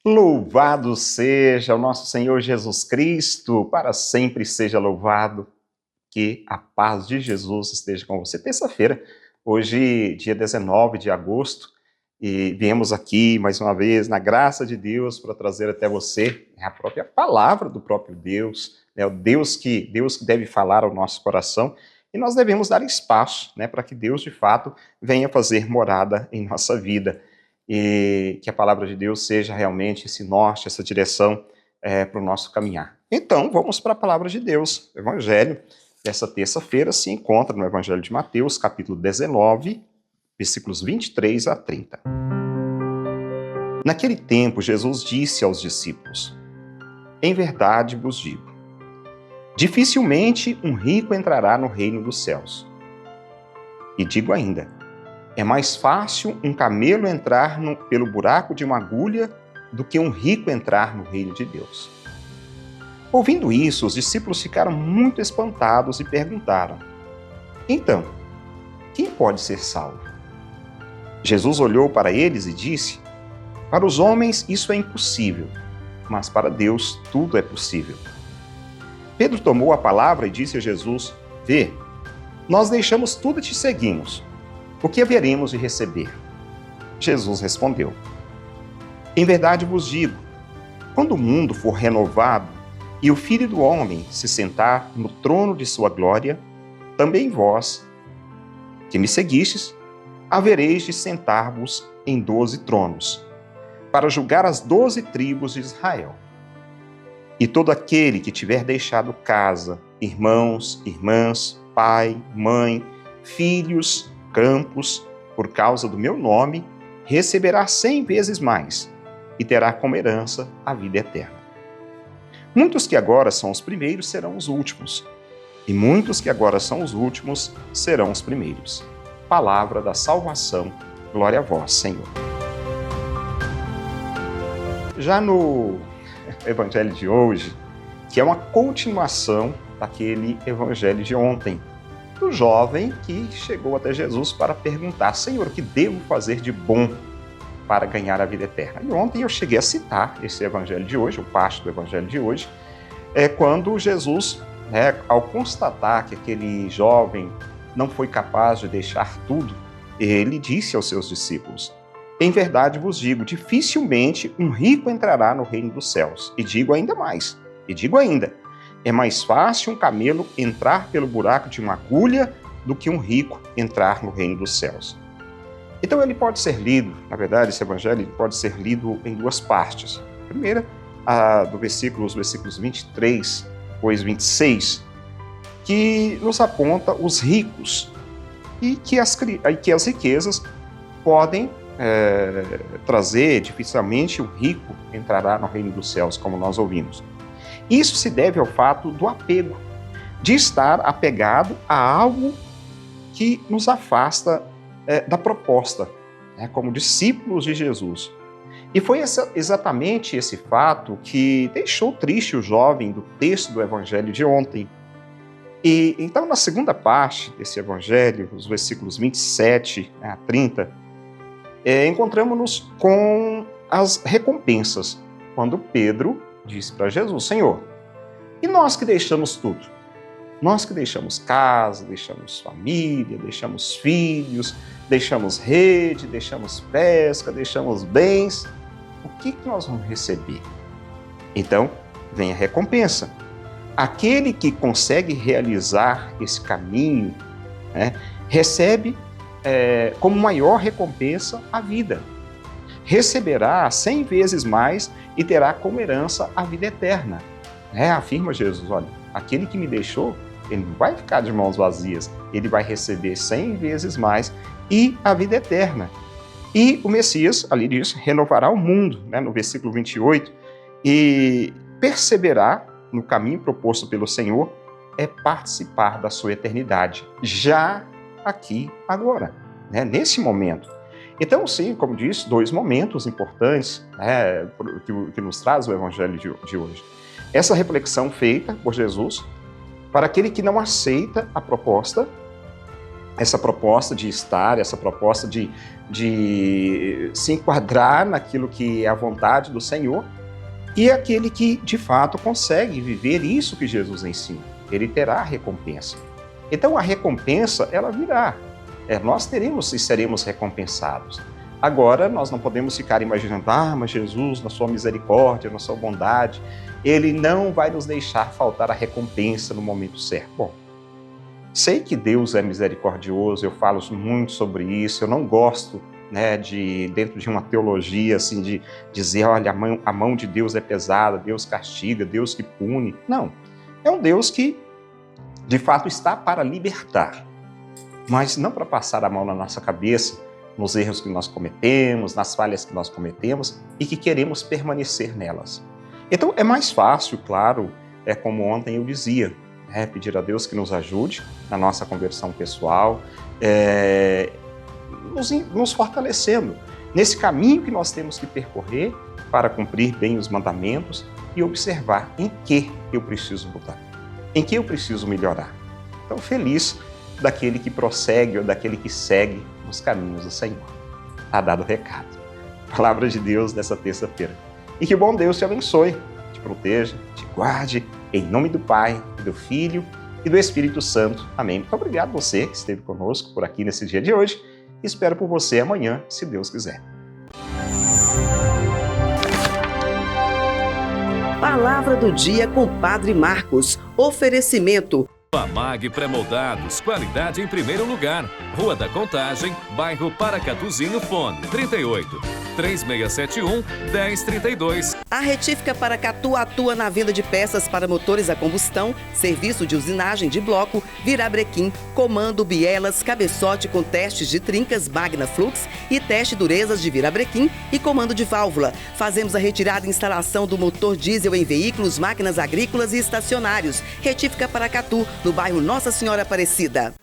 Louvado seja o nosso Senhor Jesus Cristo, para sempre seja louvado. Que a paz de Jesus esteja com você. Terça-feira, hoje, dia 19 de agosto, e viemos aqui mais uma vez, na graça de Deus, para trazer até você a própria palavra do próprio Deus, o Deus que deve falar ao nosso coração, e nós devemos dar espaço, para que Deus, de fato, venha fazer morada em nossa vida. E que a palavra de Deus seja realmente esse norte, essa direção para o nosso caminhar. Então, vamos para a palavra de Deus. O Evangelho dessa terça-feira se encontra no Evangelho de Mateus, capítulo 19, versículos 23 a 30. Naquele tempo, Jesus disse aos discípulos: Em verdade vos digo, dificilmente um rico entrará no reino dos céus. E digo ainda, é mais fácil um camelo entrar pelo buraco de uma agulha do que um rico entrar no reino de Deus. Ouvindo isso, os discípulos ficaram muito espantados e perguntaram: Então, quem pode ser salvo? Jesus olhou para eles e disse: Para os homens isso é impossível, mas para Deus tudo é possível. Pedro tomou a palavra e disse a Jesus: Vê, nós deixamos tudo e te seguimos. O que haveremos de receber? Jesus respondeu: Em verdade vos digo, quando o mundo for renovado e o Filho do Homem se sentar no trono de sua glória, também vós, que me seguistes, havereis de sentar-vos em 12 tronos, para julgar as 12 tribos de Israel. E todo aquele que tiver deixado casa, irmãos, irmãs, pai, mãe, filhos, campos, por causa do meu nome, receberá 100 vezes mais e terá como herança a vida eterna. Muitos que agora são os primeiros serão os últimos, e muitos que agora são os últimos serão os primeiros. Palavra da salvação, glória a vós, Senhor. Já no Evangelho de hoje, que é uma continuação daquele Evangelho de ontem, do jovem que chegou até Jesus para perguntar: Senhor, o que devo fazer de bom para ganhar a vida eterna? E ontem eu cheguei a citar esse evangelho de hoje, o parte do evangelho de hoje, quando Jesus, ao constatar que aquele jovem não foi capaz de deixar tudo, ele disse aos seus discípulos: Em verdade vos digo, dificilmente um rico entrará no reino dos céus. E digo ainda mais, é mais fácil um camelo entrar pelo buraco de uma agulha do que um rico entrar no reino dos céus. Então ele pode ser lido, na verdade, esse evangelho pode ser lido em duas partes. A primeira, os versículos 23, depois 26, que nos aponta os ricos e que as riquezas podem trazer, dificilmente o rico entrará no reino dos céus, como nós ouvimos. Isso se deve ao fato do apego, de estar apegado a algo que nos afasta da proposta, como discípulos de Jesus. E foi exatamente esse fato que deixou triste o jovem do texto do Evangelho de ontem. E então, na segunda parte desse Evangelho, os versículos 27 a 30, encontramos-nos com as recompensas, quando Pedro disse para Jesus: Senhor, e nós que deixamos tudo? Nós que deixamos casa, deixamos família, deixamos filhos, deixamos rede, deixamos pesca, deixamos bens, o que nós vamos receber? Então, vem a recompensa. Aquele que consegue realizar esse caminho, recebe como maior recompensa a vida. Receberá 100 vezes mais e terá como herança a vida eterna. Afirma Jesus: olha, aquele que me deixou, ele não vai ficar de mãos vazias, ele vai receber 100 vezes mais e a vida eterna. E o Messias, ali diz, renovará o mundo, no versículo 28, e perceberá no caminho proposto pelo Senhor participar da sua eternidade, já aqui, agora, nesse momento. Então, sim, como disse, dois momentos importantes que nos traz o Evangelho de hoje. Essa reflexão feita por Jesus para aquele que não aceita a proposta essa proposta de estar, essa proposta de se enquadrar naquilo que é a vontade do Senhor, e aquele que, de fato, consegue viver isso que Jesus ensina, ele terá a recompensa. Então, a recompensa, ela virá. Nós teremos e seremos recompensados. Agora, nós não podemos ficar imaginando, mas Jesus, na sua misericórdia, na sua bondade, ele não vai nos deixar faltar a recompensa no momento certo. Bom, sei que Deus é misericordioso, eu falo muito sobre isso, eu não gosto, dentro de uma teologia, assim, de dizer, olha, a mão de Deus é pesada, Deus castiga, Deus que pune. Não, é um Deus que, de fato, está para libertar, mas não para passar a mão na nossa cabeça, nos erros que nós cometemos, nas falhas que nós cometemos e que queremos permanecer nelas. Então, é mais fácil, claro, como ontem eu dizia, pedir a Deus que nos ajude na nossa conversão pessoal, nos fortalecendo nesse caminho que nós temos que percorrer para cumprir bem os mandamentos e observar em que eu preciso mudar, em que eu preciso melhorar. Então, feliz daquele que prossegue ou daquele que segue os caminhos do Senhor. Está dado o recado. Palavra de Deus dessa terça-feira. E que bom Deus te abençoe, te proteja, te guarde, em nome do Pai, do Filho e do Espírito Santo. Amém. Muito obrigado você que esteve conosco por aqui nesse dia de hoje. Espero por você amanhã, se Deus quiser. Palavra do dia com Padre Marcos. Oferecimento. Famag Pré-Moldados, qualidade em primeiro lugar. Rua da Contagem, bairro Paracatuzinho, fone 38-3671-1032. A Retífica Paracatu atua na venda de peças para motores a combustão, serviço de usinagem de bloco, virabrequim, comando, bielas, cabeçote com testes de trincas Magna Flux e teste durezas de virabrequim e comando de válvula. Fazemos a retirada e instalação do motor diesel em veículos, máquinas agrícolas e estacionários. Retífica Paracatu, no bairro Nossa Senhora Aparecida.